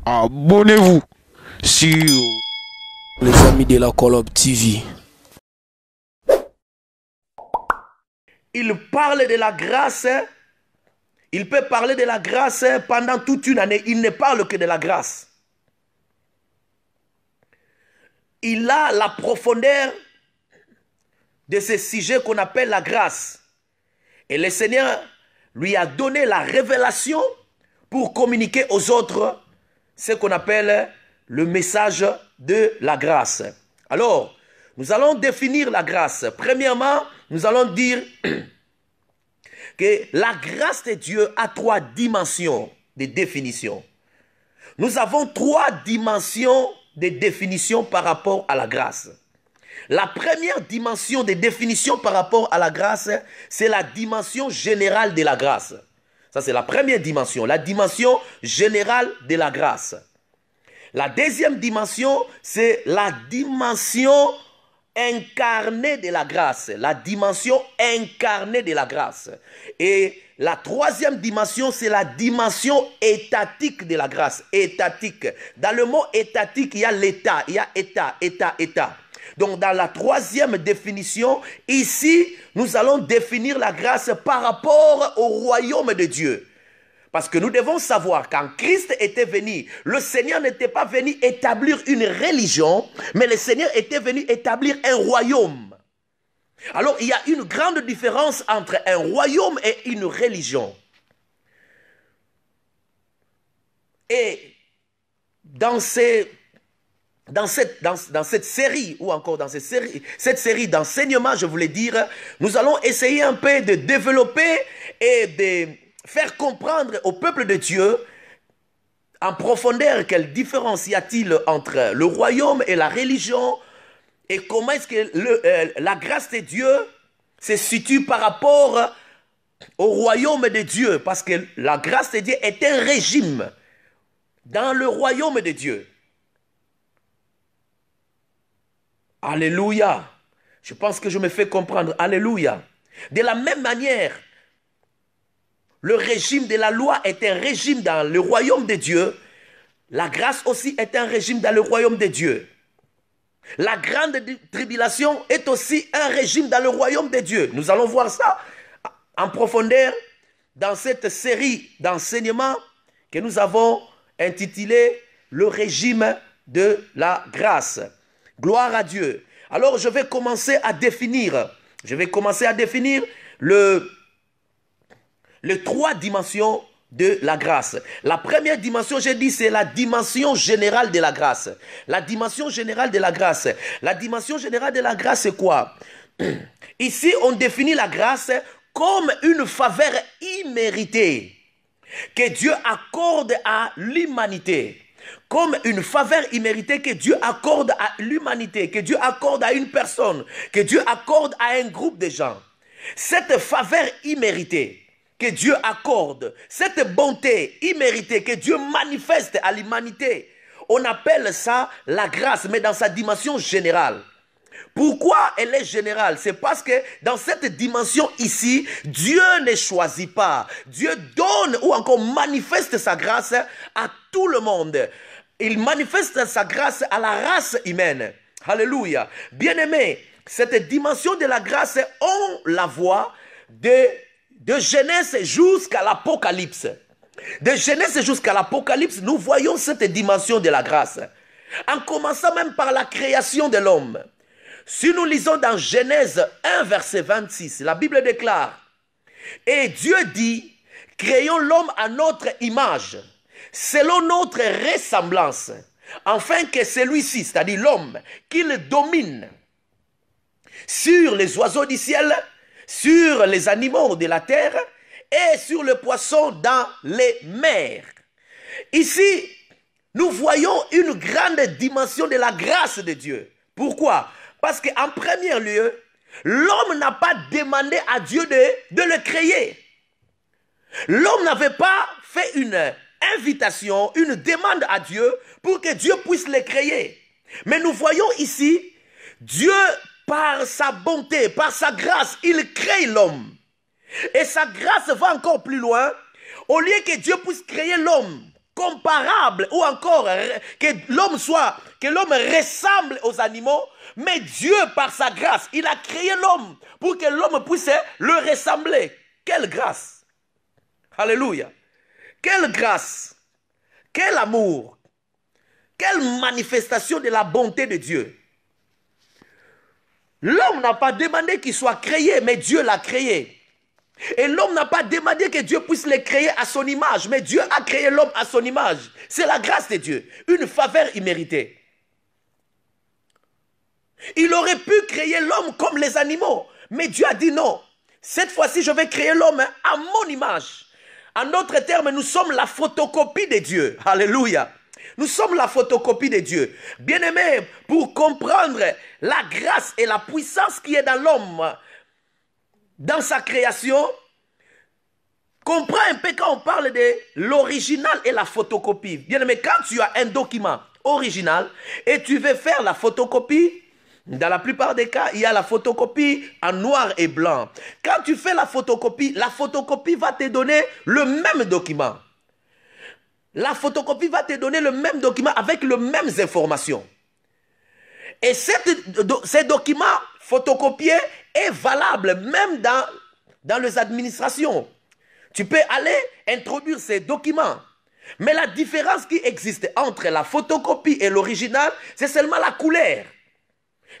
Abonnez-vous sur les amis de la Colombe TV. Il parle de la grâce. Il peut parler de la grâce pendant toute une année. Il ne parle que de la grâce. Il a la profondeur de ce sujet qu'on appelle la grâce. Et le Seigneur lui a donné la révélation pour communiquer aux autres ce qu'on appelle le message de la grâce. Alors, nous allons définir la grâce. Premièrement, nous allons dire que la grâce de Dieu a 3 dimensions de définition. Nous avons 3 dimensions de définition par rapport à la grâce. La première dimension de définition par rapport à la grâce, c'est la dimension générale de la grâce. Ça, c'est la première dimension, la dimension générale de la grâce. La deuxième dimension, c'est la dimension incarnée de la grâce. La dimension incarnée de la grâce. Et la troisième dimension, c'est la dimension étatique de la grâce. Étatique. Dans le mot étatique, il y a l'état. Il y a état. Donc, dans la troisième définition, ici, nous allons définir la grâce par rapport au royaume de Dieu. Parce que nous devons savoir, quand Christ était venu, le Seigneur n'était pas venu établir une religion, mais le Seigneur était venu établir un royaume. Alors, il y a une grande différence entre un royaume et une religion. Et dans cette série, ou encore dans cette série d'enseignements, je voulais dire, nous allons essayer un peu de développer et de faire comprendre au peuple de Dieu en profondeur quelle différence y a-t-il entre le royaume et la religion et comment est-ce que la grâce de Dieu se situe par rapport au royaume de Dieu, parce que la grâce de Dieu est un régime dans le royaume de Dieu. Alléluia. Je pense que je me fais comprendre. Alléluia. De la même manière, le régime de la loi est un régime dans le royaume de Dieu. La grâce aussi est un régime dans le royaume de Dieu. La grande tribulation est aussi un régime dans le royaume de Dieu. Nous allons voir ça en profondeur dans cette série d'enseignements que nous avons intitulée « Le régime de la grâce ». Gloire à Dieu. Alors, je vais commencer à définir. Les 3 dimensions de la grâce. La première dimension, j'ai dit, c'est la dimension générale de la grâce. La dimension générale de la grâce. La dimension générale de la grâce, c'est quoi? Ici, on définit la grâce comme une faveur imméritée que Dieu accorde à l'humanité. Comme une faveur imméritée que Dieu accorde à l'humanité, que Dieu accorde à une personne, que Dieu accorde à un groupe de gens. Cette faveur imméritée que Dieu accorde, cette bonté imméritée que Dieu manifeste à l'humanité, on appelle ça la grâce, mais dans sa dimension générale. Pourquoi elle est générale? C'est parce que dans cette dimension ici, Dieu ne choisit pas. Dieu donne ou encore manifeste sa grâce à tout le monde. Il manifeste sa grâce à la race humaine. Alléluia. Bien-aimés, cette dimension de la grâce, on la voit de Genèse jusqu'à l'Apocalypse. De Genèse jusqu'à l'Apocalypse, nous voyons cette dimension de la grâce. En commençant même par la création de l'homme. Si nous lisons dans Genèse 1, verset 26, la Bible déclare, « Et Dieu dit, créons l'homme à notre image, selon notre ressemblance, afin que celui-ci, c'est-à-dire l'homme, qu'il domine sur les oiseaux du ciel, sur les animaux de la terre et sur le poisson dans les mers. » Ici, nous voyons une grande dimension de la grâce de Dieu. Pourquoi? Parce qu'en premier lieu, l'homme n'a pas demandé à Dieu de le créer. L'homme n'avait pas fait une invitation, une demande à Dieu pour que Dieu puisse le créer. Mais nous voyons ici, Dieu, par sa bonté, par sa grâce, il crée l'homme. Et sa grâce va encore plus loin. Au lieu que Dieu puisse créer l'homme comparable ou encore que l'homme ressemble aux animaux, mais Dieu, par sa grâce, il a créé l'homme pour que l'homme puisse le ressembler. Quelle grâce! Alléluia! Quelle grâce! Quel amour! Quelle manifestation de la bonté de Dieu! L'homme n'a pas demandé qu'il soit créé, mais Dieu l'a créé. Et l'homme n'a pas demandé que Dieu puisse le créer à son image, mais Dieu a créé l'homme à son image. C'est la grâce de Dieu, une faveur imméritée. Il aurait pu créer l'homme comme les animaux, mais Dieu a dit non. Cette fois-ci, je vais créer l'homme à mon image. En d'autres termes, nous sommes la photocopie de Dieu. Alléluia. Nous sommes la photocopie de Dieu. Bien-aimés, pour comprendre la grâce et la puissance qui est dans l'homme, dans sa création, comprends un peu quand on parle de l'original et la photocopie. Bien-aimé, quand tu as un document original et tu veux faire la photocopie, dans la plupart des cas, il y a la photocopie en noir et blanc. Quand tu fais la photocopie va te donner le même document. La photocopie va te donner le même document avec les mêmes informations. Et ces documents photocopiés est valable même dans les administrations. Tu peux aller introduire ces documents. Mais la différence qui existe entre la photocopie et l'original, c'est seulement la couleur.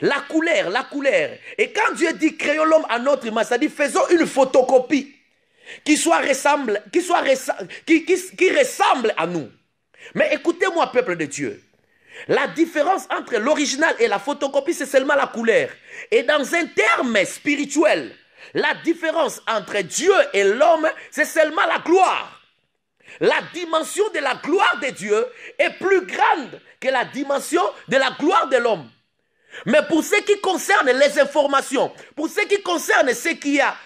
La couleur. Et quand Dieu dit créons l'homme à notre image, ça dit faisons une photocopie qui ressemble à nous. Mais écoutez-moi, peuple de Dieu. La différence entre l'original et la photocopie, c'est seulement la couleur. Et dans un terme spirituel, la différence entre Dieu et l'homme, c'est seulement la gloire. La dimension de la gloire de Dieu est plus grande que la dimension de la gloire de l'homme. Mais pour ce qui concerne les informations, pour ce qui concerne ce qu'il y a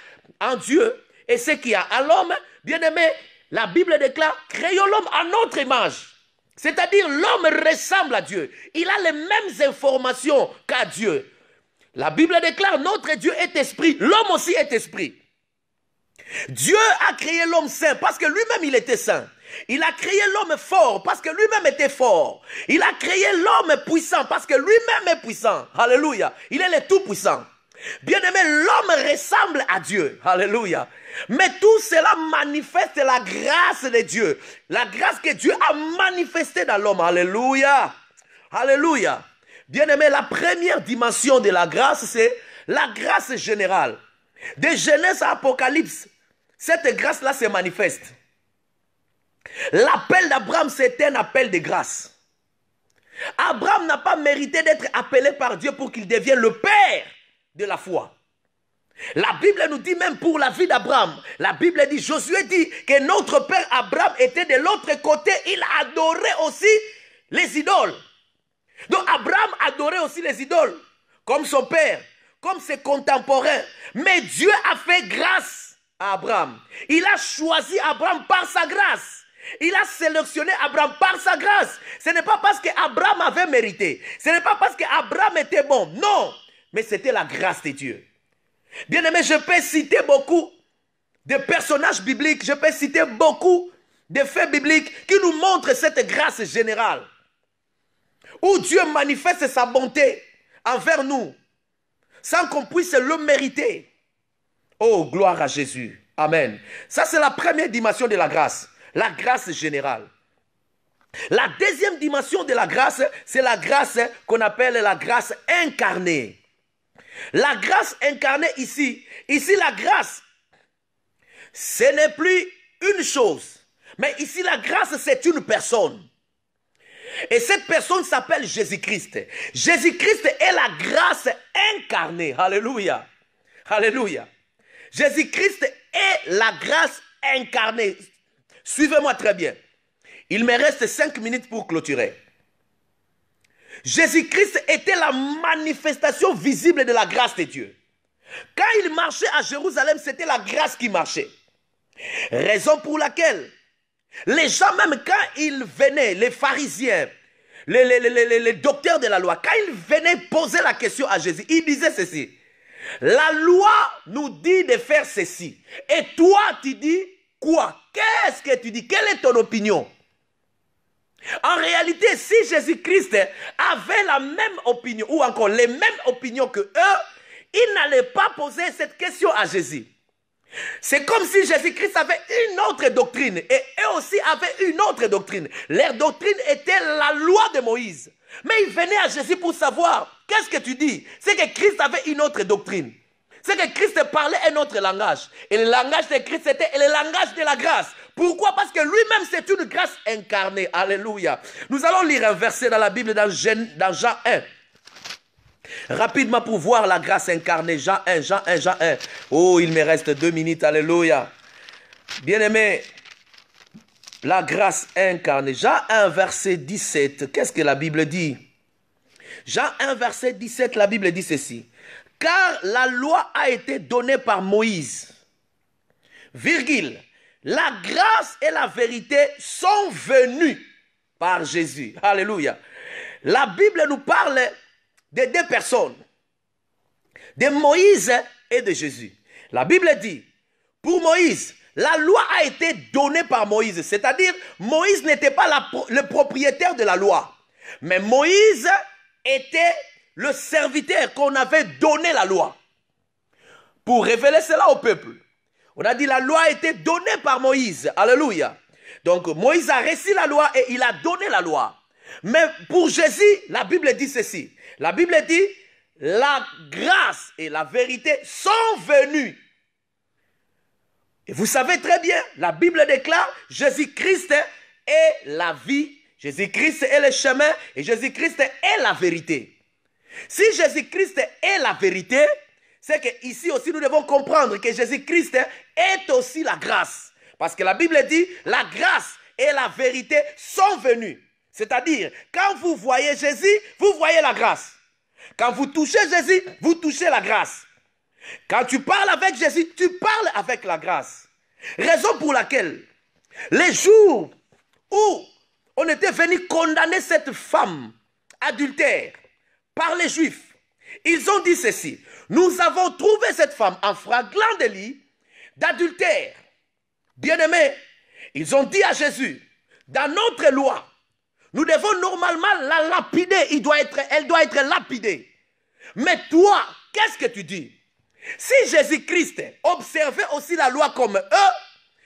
en Dieu et ce qu'il y a en l'homme, bien aimé, la Bible déclare, créons l'homme à notre image. C'est-à-dire l'homme ressemble à Dieu. Il a les mêmes informations qu'à Dieu. La Bible déclare, notre Dieu est esprit, l'homme aussi est esprit. Dieu a créé l'homme saint parce que lui-même il était saint. Il a créé l'homme fort parce que lui-même était fort. Il a créé l'homme puissant parce que lui-même est puissant. Alléluia. Il est le tout-puissant. Bien-aimé, l'homme ressemble à Dieu. Alléluia. Mais tout cela manifeste la grâce de Dieu. La grâce que Dieu a manifestée dans l'homme. Alléluia. Alléluia. Bien-aimé, la première dimension de la grâce, c'est la grâce générale. De Genèse à Apocalypse, cette grâce-là se manifeste. L'appel d'Abraham, c'est un appel de grâce. Abraham n'a pas mérité d'être appelé par Dieu pour qu'il devienne le père de la foi. La Bible nous dit même pour la vie d'Abraham, la Bible dit, Josué dit que notre père Abraham était de l'autre côté, il adorait aussi les idoles. Donc Abraham adorait aussi les idoles, comme son père, comme ses contemporains. Mais Dieu a fait grâce à Abraham. Il a choisi Abraham par sa grâce. Il a sélectionné Abraham par sa grâce. Ce n'est pas parce qu'Abraham avait mérité. Ce n'est pas parce qu'Abraham était bon. Non, mais c'était la grâce de Dieu. Bien aimé, je peux citer beaucoup de personnages bibliques. Je peux citer beaucoup de faits bibliques qui nous montrent cette grâce générale. Où Dieu manifeste sa bonté envers nous sans qu'on puisse le mériter. Oh, gloire à Jésus. Amen. Ça, c'est la première dimension de la grâce. La grâce générale. La deuxième dimension de la grâce, c'est la grâce qu'on appelle la grâce incarnée. La grâce incarnée ici, la grâce, ce n'est plus une chose, mais ici la grâce c'est une personne. Et cette personne s'appelle Jésus-Christ. Jésus-Christ est la grâce incarnée. Alléluia. Alléluia. Jésus-Christ est la grâce incarnée. Suivez-moi très bien. Il me reste 5 minutes pour clôturer. Jésus-Christ était la manifestation visible de la grâce de Dieu. Quand il marchait à Jérusalem, c'était la grâce qui marchait. Raison pour laquelle les gens, même quand ils venaient, les pharisiens, les docteurs de la loi, quand ils venaient poser la question à Jésus, ils disaient ceci. La loi nous dit de faire ceci. Et toi, tu dis quoi? Qu'est-ce que tu dis? Quelle est ton opinion? En réalité, si Jésus-Christ avait la même opinion, ou encore les mêmes opinions que eux, il n'allait pas poser cette question à Jésus. C'est comme si Jésus-Christ avait une autre doctrine et eux aussi avaient une autre doctrine. Leur doctrine était la loi de Moïse. Mais ils venaient à Jésus pour savoir, qu'est-ce que tu dis? C'est que Christ avait une autre doctrine. C'est que Christ parlait un autre langage. Et le langage de Christ était le langage de la grâce. Pourquoi? Parce que lui-même c'est une grâce incarnée. Alléluia. Nous allons lire un verset dans la Bible dans Jean 1. Rapidement pour voir la grâce incarnée. Jean 1, Jean 1, Jean 1. Oh, il me reste 2 minutes. Alléluia. Bien-aimé, la grâce incarnée. Jean 1, verset 17. Qu'est-ce que la Bible dit? Jean 1, verset 17, la Bible dit ceci. Car la loi a été donnée par Moïse. Virgule. La grâce et la vérité sont venues par Jésus. Alléluia. La Bible nous parle de 2 personnes, de Moïse et de Jésus. La Bible dit, pour Moïse, la loi a été donnée par Moïse. C'est-à-dire, Moïse n'était pas le propriétaire de la loi. Mais Moïse était le serviteur qu'on avait donné la loi. Pour révéler cela au peuple. On a dit la loi a été donnée par Moïse. Alléluia. Donc Moïse a reçu la loi et il a donné la loi. Mais pour Jésus, la Bible dit ceci. La Bible dit, la grâce et la vérité sont venues. Et vous savez très bien, la Bible déclare, Jésus-Christ est la vie, Jésus-Christ est le chemin et Jésus-Christ est la vérité. Si Jésus-Christ est la vérité, c'est qu'ici aussi nous devons comprendre que Jésus-Christ est aussi la grâce. Parce que la Bible dit, la grâce et la vérité sont venues. C'est-à-dire, quand vous voyez Jésus, vous voyez la grâce. Quand vous touchez Jésus, vous touchez la grâce. Quand tu parles avec Jésus, tu parles avec la grâce. Raison pour laquelle, les jours où on était venu condamner cette femme adultère par les Juifs, ils ont dit ceci. Nous avons trouvé cette femme en flagrant délit d'adultère. Bien-aimés, ils ont dit à Jésus, dans notre loi, nous devons normalement la lapider. Elle doit être lapidée. Mais toi, qu'est-ce que tu dis? Si Jésus-Christ observait aussi la loi comme eux,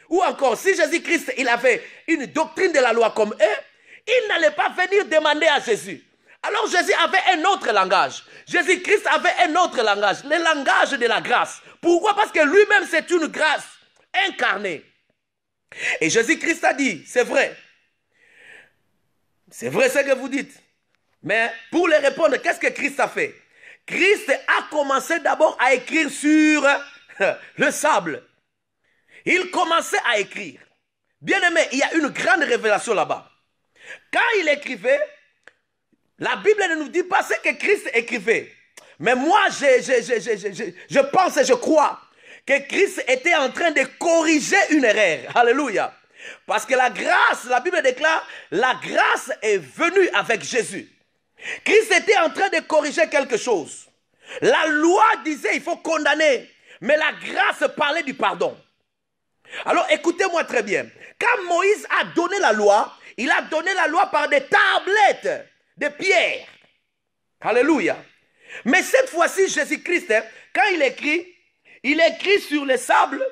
ou encore si Jésus-Christ il avait une doctrine de la loi comme eux, il n'allait pas venir demander à Jésus. Alors Jésus avait un autre langage. Jésus-Christ avait un autre langage, le langage de la grâce. Pourquoi? Parce que lui-même c'est une grâce incarnée. Et Jésus-Christ a dit, c'est vrai ce que vous dites. Mais pour les répondre, qu'est-ce que Christ a fait? Christ a commencé d'abord à écrire sur le sable. Il commençait à écrire. Bien-aimé, il y a une grande révélation là-bas. Quand il écrivait, la Bible ne nous dit pas ce que Christ écrivait. Mais moi, je pense et je crois que Christ était en train de corriger une erreur. Alléluia. Parce que la grâce, la Bible déclare, la grâce est venue avec Jésus. Christ était en train de corriger quelque chose. La loi disait il faut condamner, mais la grâce parlait du pardon. Alors écoutez-moi très bien. Quand Moïse a donné la loi, il a donné la loi par des tablettes de pierre. Alléluia. Mais cette fois-ci, Jésus-Christ, quand il écrit sur le sable,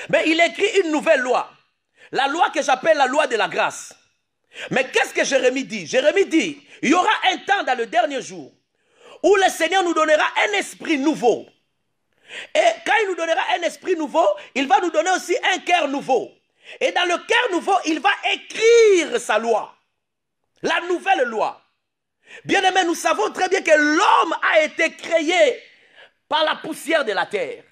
mais il écrit une nouvelle loi. La loi que j'appelle la loi de la grâce. Mais qu'est-ce que Jérémie dit? Jérémie dit, il y aura un temps dans le dernier jour où le Seigneur nous donnera un esprit nouveau. Et quand il nous donnera un esprit nouveau, il va nous donner aussi un cœur nouveau. Et dans le cœur nouveau, il va écrire sa loi. La nouvelle loi. Bien-aimés, nous savons très bien que l'homme a été créé par la poussière de la terre.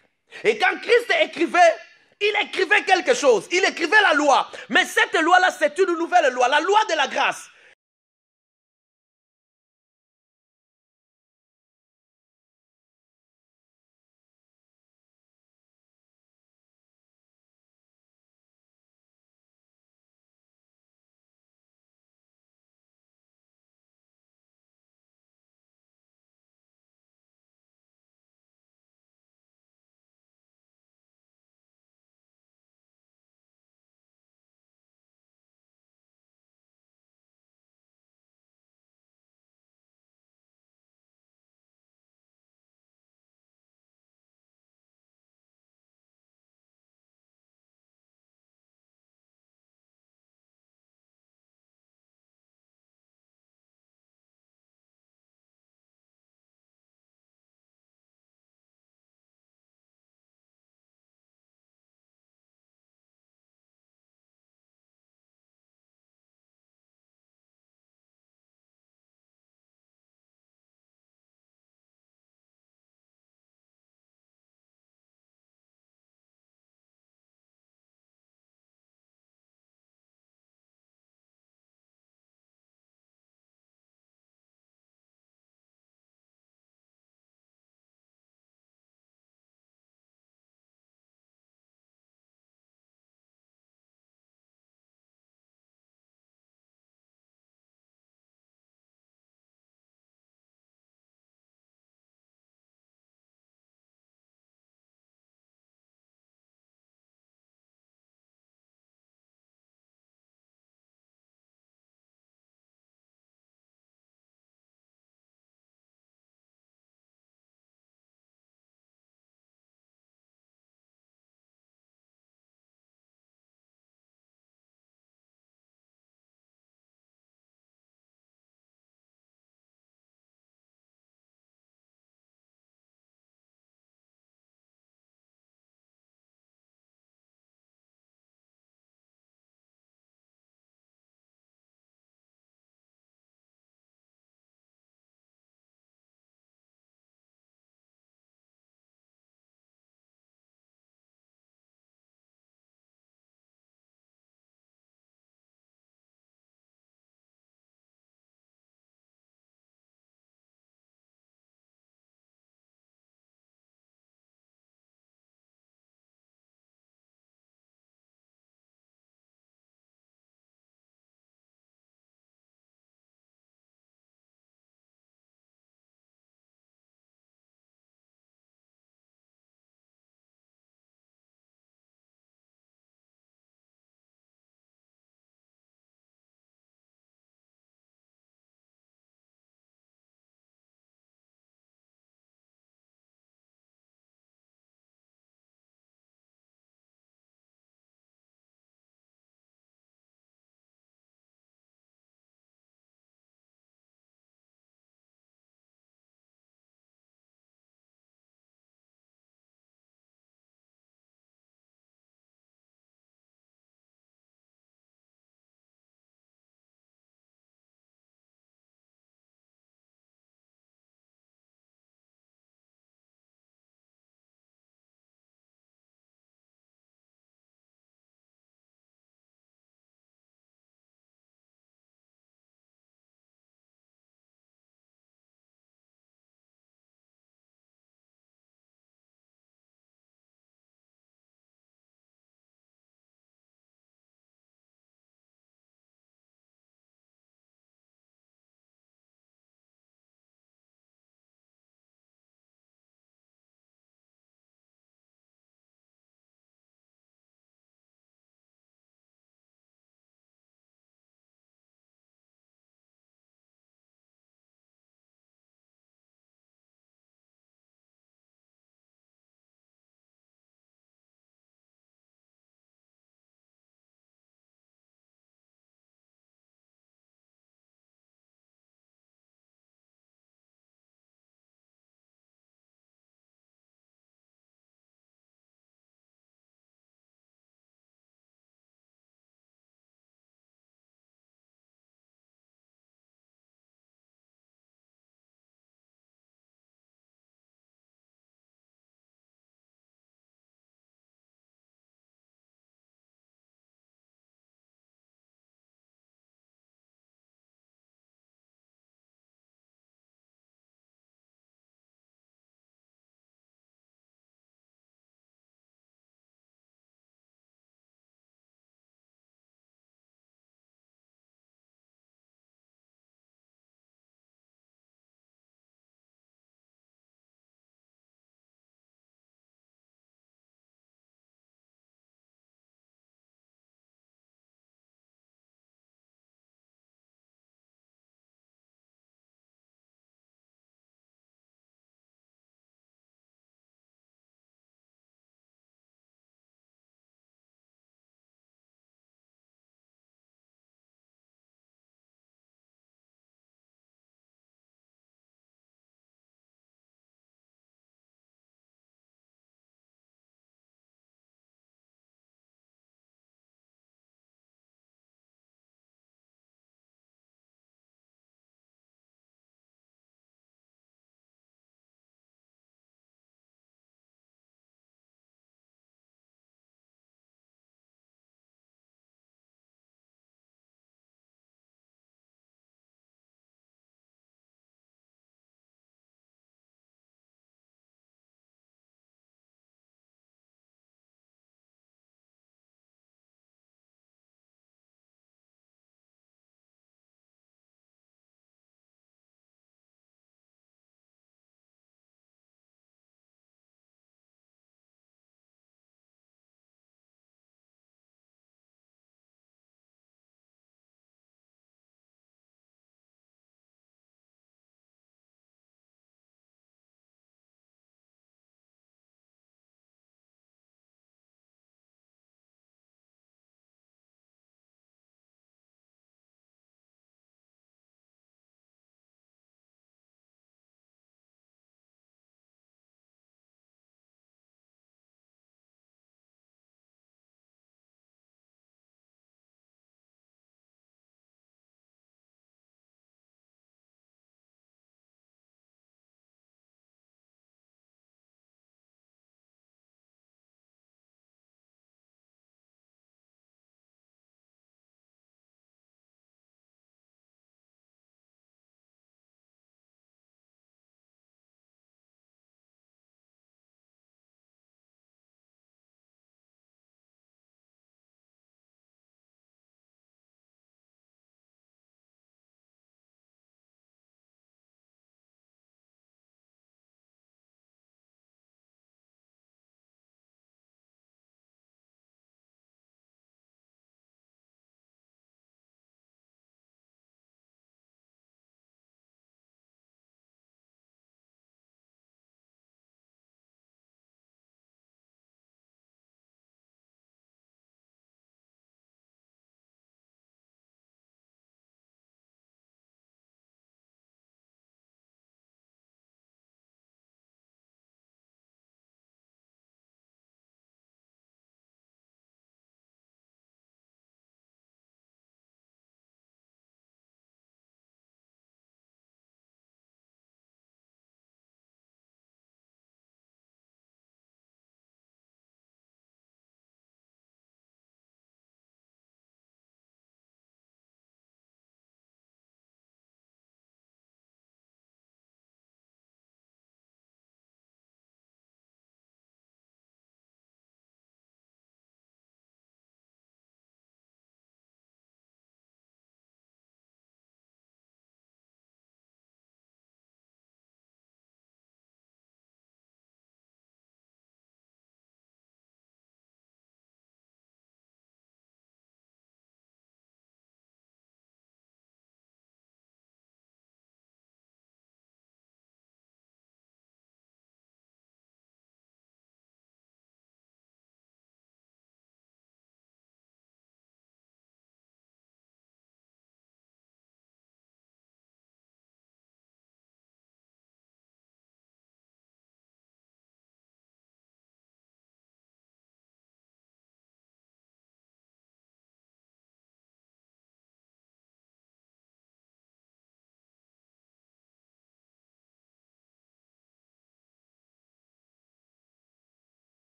Et quand Christ écrivait, il écrivait quelque chose. Il écrivait la loi. Mais cette loi-là, c'est une nouvelle loi. La loi de la grâce.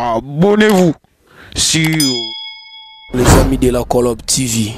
abonnez-vous sur Les amis de la Colombe TV.